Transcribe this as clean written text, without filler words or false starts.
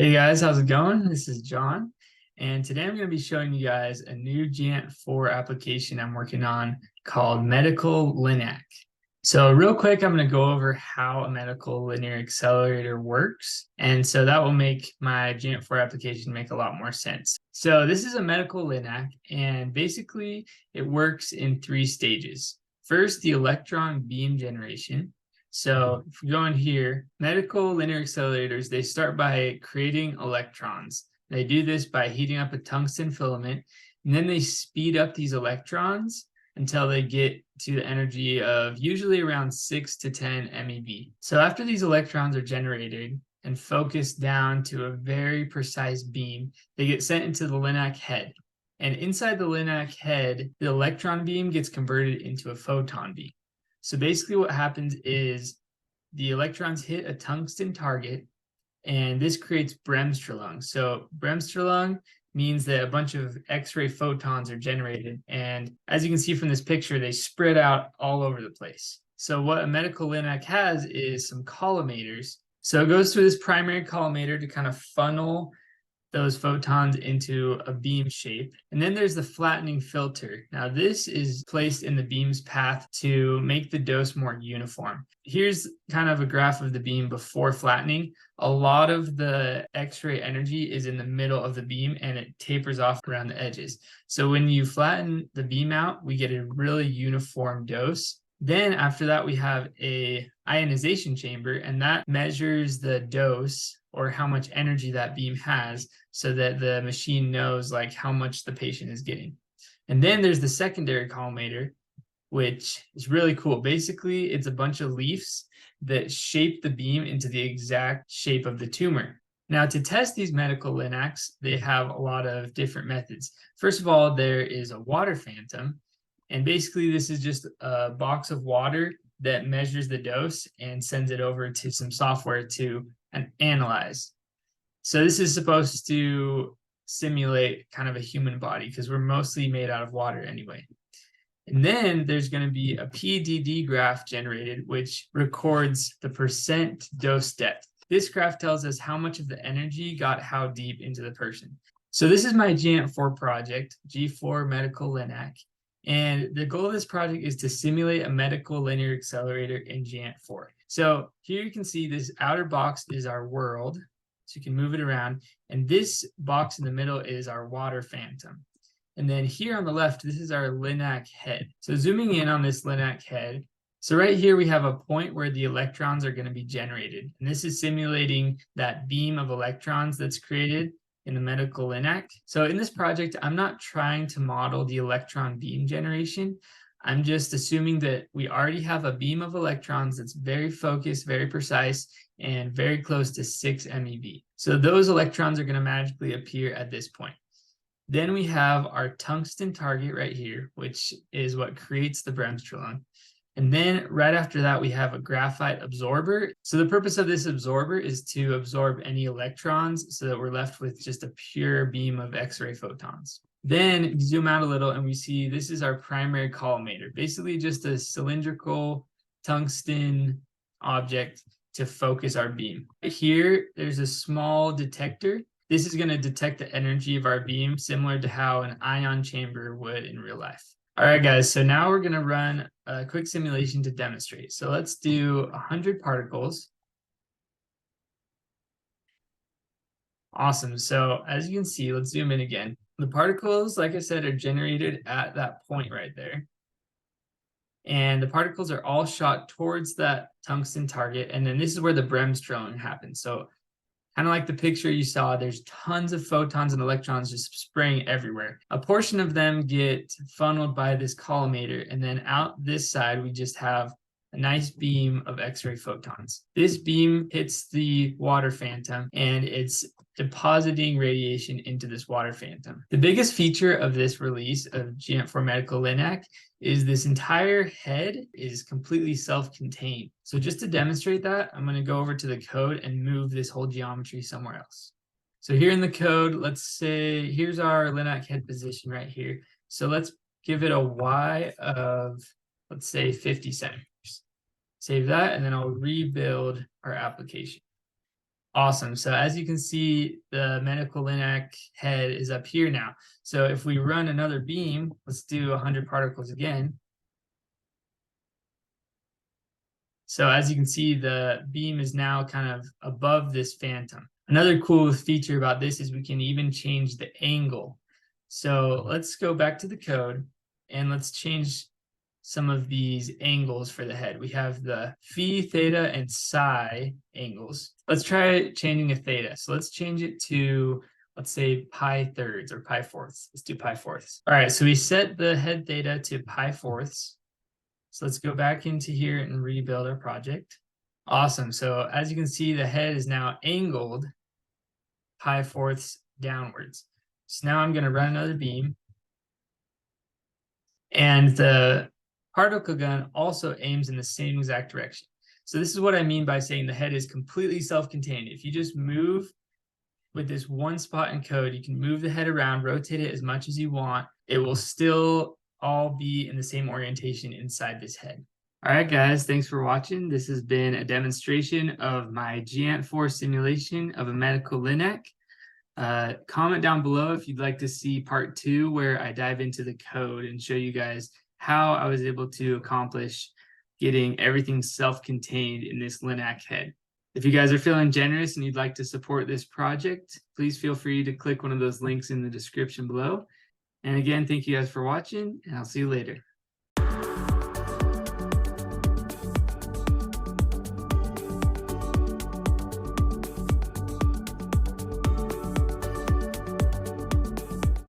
Hey guys, how's it going? This is John, and today I'm going to be showing you guys a new Geant4 application I'm working on called Medical Linac. So real quick, I'm going to go over how a medical linear accelerator works, and so that will make my Geant4 application make a lot more sense. So this is a medical Linac, and basically it works in three stages. First, the electron beam generation. So if we go in here, medical linear accelerators, they start by creating electrons. They do this by heating up a tungsten filament, and then they speed up these electrons until they get to the energy of usually around 6 to 10 MeV. So after these electrons are generated and focused down to a very precise beam, they get sent into the Linac head. And inside the Linac head, the electron beam gets converted into a photon beam. So basically what happens is the electrons hit a tungsten target, and this creates bremsstrahlung. So bremsstrahlung means that a bunch of X-ray photons are generated. And as you can see from this picture, they spread out all over the place. So what a medical Linac has is some collimators. So it goes through this primary collimator to kind of funnel those photons into a beam shape. And then there's the flattening filter. Now, this is placed in the beam's path to make the dose more uniform. Here's kind of a graph of the beam before flattening. A lot of the X-ray energy is in the middle of the beam and it tapers off around the edges. So when you flatten the beam out, we get a really uniform dose. Then after that, we have a ionization chamber, and that measures the dose or how much energy that beam has so that the machine knows like how much the patient is getting. And then there's the secondary collimator, which is really cool. Basically, it's a bunch of leaves that shape the beam into the exact shape of the tumor. Now, to test these medical Linacs, they have a lot of different methods. First of all, there is a water phantom. And basically, this is just a box of water that measures the dose and sends it over to some software to analyze. So this is supposed to simulate kind of a human body because we're mostly made out of water anyway. And then there's going to be a PDD graph generated, which records the percent dose depth. This graph tells us how much of the energy got how deep into the person. So this is my Geant4 project, G4 Medical Linac. And the goal of this project is to simulate a medical linear accelerator in Geant4. So here you can see this outer box is our world. So you can move it around. And this box in the middle is our water phantom. And then here on the left, this is our Linac head. So zooming in on this Linac head, so right here we have a point where the electrons are going to be generated. And this is simulating that beam of electrons that's created in the medical Linac. So in this project, I'm not trying to model the electron beam generation. I'm just assuming that we already have a beam of electrons that's very focused, very precise, and very close to 6 MeV. So those electrons are going to magically appear at this point. Then we have our tungsten target right here, which is what creates the bremsstrahlung. And then right after that, we have a graphite absorber. So the purpose of this absorber is to absorb any electrons so that we're left with just a pure beam of X-ray photons. Then we zoom out a little and we see this is our primary collimator, basically just a cylindrical tungsten object to focus our beam. Here, there's a small detector. This is going to detect the energy of our beam, similar to how an ion chamber would in real life. All right, guys, so now we're going to run a quick simulation to demonstrate. So let's do 100 particles. Awesome. So as you can see, let's zoom in again. The particles, like I said, are generated at that point right there. And the particles are all shot towards that tungsten target. And then this is where the bremsstrahlung happens. So kind of like the picture you saw, there's tons of photons and electrons just spraying everywhere. A portion of them get funneled by this collimator, and then out this side, we just have a nice beam of X-ray photons. This beam hits the water phantom, and it's depositing radiation into this water phantom. The biggest feature of this release of Geant4 Medical Linac is this entire head is completely self-contained. So just to demonstrate that, I'm going to go over to the code and move this whole geometry somewhere else. So here in the code, let's say, here's our Linac head position right here. So let's give it a Y of, let's say 50 centimeters. Save that, and then I'll rebuild our application. Awesome. So as you can see, the medical Linac head is up here now. So if we run another beam, let's do 100 particles again. So as you can see, the beam is now kind of above this phantom. Another cool feature about this is we can even change the angle. So let's go back to the code and let's change some of these angles for the head. We have the phi, theta, and psi angles. Let's try changing a theta. So let's change it to, let's say, pi thirds or pi fourths. Let's do pi fourths. All right, so we set the head theta to pi fourths. So let's go back into here and rebuild our project. Awesome. So as you can see, the head is now angled pi fourths downwards. So now I'm going to run another beam. And the particle gun also aims in the same exact direction. So this is what I mean by saying the head is completely self-contained. If you just move with this one spot in code, you can move the head around, rotate it as much as you want. It will still all be in the same orientation inside this head. All right, guys, thanks for watching. This has been a demonstration of my Geant4 simulation of a medical Linac. Comment down below if you'd like to see part 2, where I dive into the code and show you guys how I was able to accomplish getting everything self-contained in this Linac head. If you guys are feeling generous and you'd like to support this project, please feel free to click one of those links in the description below. And again, thank you guys for watching, and I'll see you later.